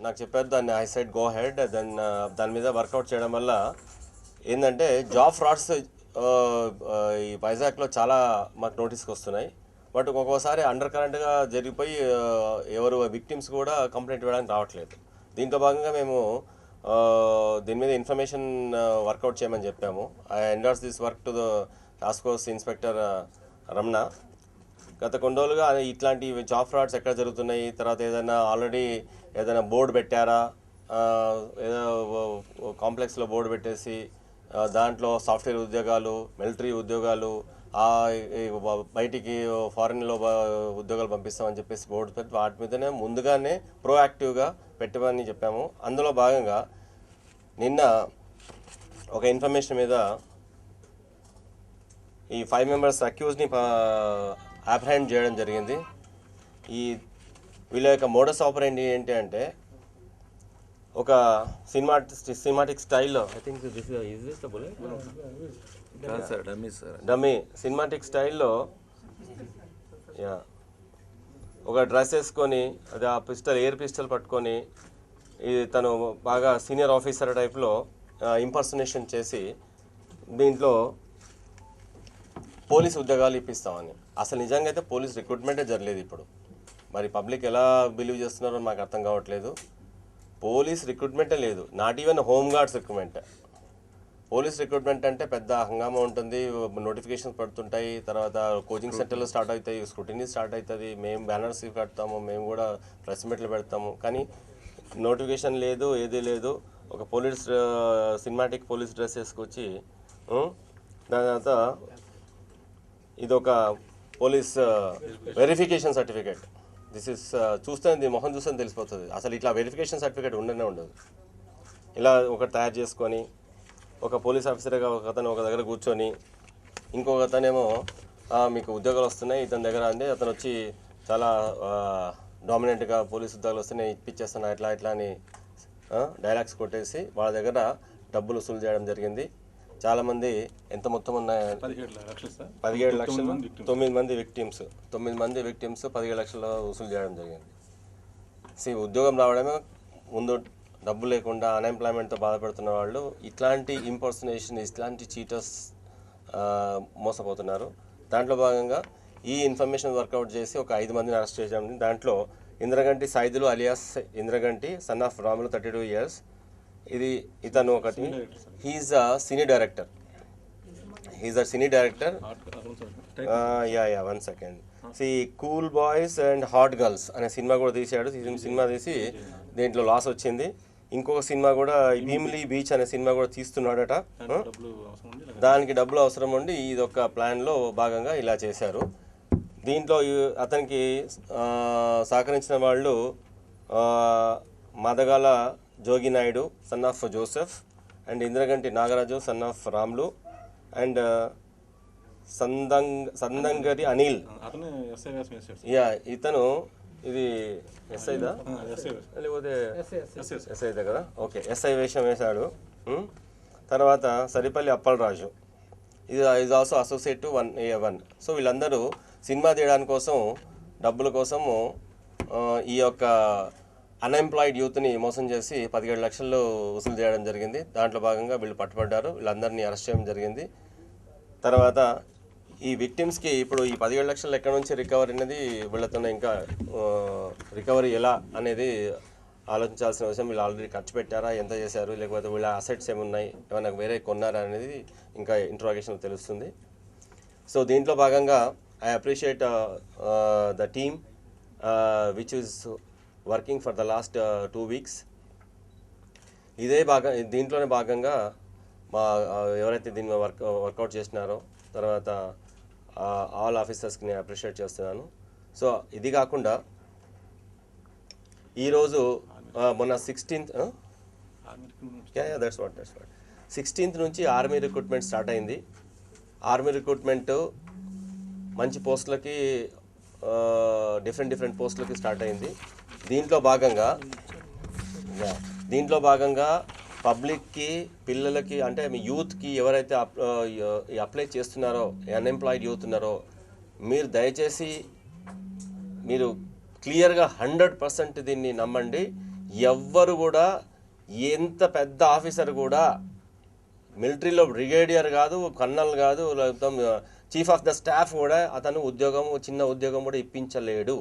నాకు చెప్పారు, దాన్ని ఐ సైడ్ గో హెడ్, దాని మీద వర్కౌట్ చేయడం వల్ల ఏంటంటే జాబ్ ఫ్రాడ్స్ ఈ వైజాగ్లో చాలా మాకు నోటీస్కి వస్తున్నాయి. బట్ ఒక్కొక్కసారి అండర్ కరెంట్గా జరిగిపోయి ఎవరు విక్టిమ్స్ కూడా కంప్లైంట్ ఇవ్వడానికి రావట్లేదు. దీంట్లో భాగంగా మేము దీని మీద ఇన్ఫర్మేషన్ వర్కౌట్ చేయమని చెప్పాము. I endorse this work to the task force inspector Ramana. గత కొన్ని రోజులుగా ఇట్లాంటి జాబ్ ఫ్రాడ్స్ ఎక్కడ జరుగుతున్నాయి, తర్వాత ఆల్రెడీ ఏదైనా బోర్డు పెట్టారా, ఏదో కాంప్లెక్స్లో బోర్డు పెట్టేసి దాంట్లో సాఫ్ట్వేర్ ఉద్యోగాలు, మిలిటరీ ఉద్యోగాలు, బయటికి ఫారిన్లో ఉద్యోగాలు పంపిస్తామని చెప్పేసి బోర్డు పెట్టి వాటి మీదనే ముందుగానే ప్రోయాక్టివ్గా పెట్టమని చెప్పాము. అందులో భాగంగా నిన్న ఒక ఇన్ఫర్మేషన్ మీద ఈ 5 మెంబర్స్ అక్యూజ్ని అప్రహెండ్ చేయడం జరిగింది. వీళ్ళ యొక్క మోడస్ ఆపరెండి ఏంటి అంటే ఒక సినిమాటిక్ స్టైల్లో, ఐ థింక్ డమ్మీ సినిమాటిక్ స్టైల్లో ఒక డ్రెస్ వేసుకొని అది ఆ ఎయిర్ పిస్టల్ పట్టుకొని తను బాగా సీనియర్ ఆఫీసర్ టైప్లో ఇంపర్సనేషన్ చేసి దీంట్లో పోలీస్ ఉద్యోగాలు ఇప్పిస్తామని. అసలు నిజంగా అయితే పోలీస్ రిక్రూట్మెంటే జరగలేదు. ఇప్పుడు మరి పబ్లిక్ ఎలా బిలీవ్ చేస్తున్నారో నాకు అర్థం కావట్లేదు. పోలీస్ రిక్రూట్మెంటే లేదు, not even home guards recruitment. Police recruitment అంటే పెద్ద హంగామా ఉంటుంది, నోటిఫికేషన్స్ పడుతుంటాయి, తర్వాత కోచింగ్ సెంటర్లు స్టార్ట్ అవుతాయి, స్క్రూటినీ స్టార్ట్ అవుతుంది, మేము బ్యానర్స్ కడతాము, మేము కూడా ప్రెస్ మీట్లు పెడతాము. కానీ నోటిఫికేషన్ లేదు, ఏదీ లేదు. ఒక పోలీస్ సినిమాటిక్ పోలీస్ డ్రెస్ వేసుకొచ్చి దాని తర్వాత ఇదొక police verification certificate. This is చూస్తే మొహం చూస్తే తెలిసిపోతుంది. అసలు ఇట్లా వెరిఫికేషన్ సర్టిఫికేట్ ఉండనే ఉండదు. ఇలా ఒకటి తయారు చేసుకొని ఒక పోలీస్ ఆఫీసర్గా ఒక అతను ఒక దగ్గర కూర్చొని ఇంకొక అతనేమో మీకు ఉద్యోగాలు వస్తున్నాయి ఇతని దగ్గర అండి, అతను వచ్చి చాలా డామినెంట్గా పోలీస్ ఉద్యోగాలు వస్తున్నాయి ఇప్పించేస్తున్నా ఇట్లా అని డైలాగ్స్ కొట్టేసి వాళ్ళ దగ్గర డబ్బులు వసూలు చేయడం జరిగింది. చాలామంది ఎంత మొత్తం ఉన్నాయి, 17 లక్షలు, 9 మంది విక్టిమ్స్ 17 లక్షలు వసూలు చేయడం జరిగింది. ఉద్యోగం రావడమే ముందు డబ్బు లేకుండా అన్ఎంప్లాయ్మెంట్తో బాధపడుతున్న వాళ్ళు ఇట్లాంటి ఇంపర్సనేషన్, ఇట్లాంటి చీటర్స్ మోసపోతున్నారు. దాంట్లో భాగంగా ఈ ఇన్ఫర్మేషన్ వర్కౌట్ చేసి ఒక 5 మందిని అరెస్ట్ చేసాము. దాంట్లో Indraganti Saidulu alias Indraganti, son of Ramulu, 32 years. ఇతను ఒకటి, he is a senior director. One second. Cool boys and hot girls అనే సినిమా కూడా తీశాడు. సినిమా తీసి దీంట్లో లాస్ వచ్చింది. ఇంకొక సినిమా కూడా భీమిలీ బీచ్ అనే సినిమా కూడా తీస్తున్నాడట. దానికి డబ్బులు అవసరం ఉండి ఇదొక ప్లాన్లో భాగంగా ఇలా చేశారు. దీంట్లో అతనికి సహకరించిన వాళ్ళు Madagala Joginaidu, son of Joseph, and Indraganti Nagaraju, son of Ramulu, and Sandangari Anil. ఇతను ఇది ఎస్ఐదా లేకపోతే ఎస్ఐదా కదా, ఓకే, ఎస్ఐ వేషం వేశాడు. తర్వాత సరిపల్లి అప్పలరాజు, ఇది is also associate to 1A1. So వీళ్ళందరూ సినిమా తీయడానికి కోసం డబ్బుల కోసము ఈ యొక్క అన్ఎంప్లాయిడ్ యూత్ని మోసం చేసి 17 లక్షలు వసూలు చేయడం జరిగింది. దాంట్లో భాగంగా వీళ్ళు పట్టుబడ్డారు. వీళ్ళందరినీ అరెస్ట్ చేయడం జరిగింది. తర్వాత ఈ విక్టిమ్స్కి ఇప్పుడు ఈ 17 లక్షలు ఎక్కడి నుంచి రికవరీ అనేది వీళ్ళతో ఇంకా రికవరీ ఎలా అనేది ఆలోచించాల్సిన విషయం. వీళ్ళు ఆల్రెడీ ఖర్చు పెట్టారా, ఎంత చేశారు, లేకపోతే వీళ్ళ అసెట్స్ ఏమున్నాయి, ఏమైనా వేరే కొన్నారా అనేది ఇంకా ఇంట్రాగేషన్ తెలుస్తుంది. సో దీంట్లో భాగంగా I appreciate the team which is working for the last 2 weeks. దీంట్లోనే భాగంగా మా ఎవరైతే దీన్ని వర్కౌట్ చేసినారో తర్వాత ఆల్ ఆఫీసర్స్కి నేను అప్రిషియేట్ చేస్తున్నాను. సో ఇది కాకుండా ఈరోజు మొన్న 16th దట్స్ వాట్ 16th నుంచి ఆర్మీ రిక్రూట్మెంట్ స్టార్ట్ అయింది. ఆర్మీ రిక్రూట్మెంట్ మంచి పోస్టులకి డిఫరెంట్ పోస్టులకి స్టార్ట్ అయింది. దీంట్లో భాగంగా పబ్లిక్కి, పిల్లలకి, అంటే మీ యూత్కి ఎవరైతే అప్లై చేస్తున్నారో, అన్ఎంప్లాయిడ్ యూత్ ఉన్నారో, మీరు దయచేసి మీరు క్లియర్గా 100% దీన్ని నమ్మండి. ఎవ్వరు కూడా ఎంత పెద్ద ఆఫీసర్ కూడా మిలిటరీలో బ్రిగేడియర్ కాదు, కర్నల్ కాదు, చీఫ్ ఆఫ్ ద స్టాఫ్ కూడా అతను ఉద్యోగం, చిన్న ఉద్యోగం కూడా ఇప్పించలేడు.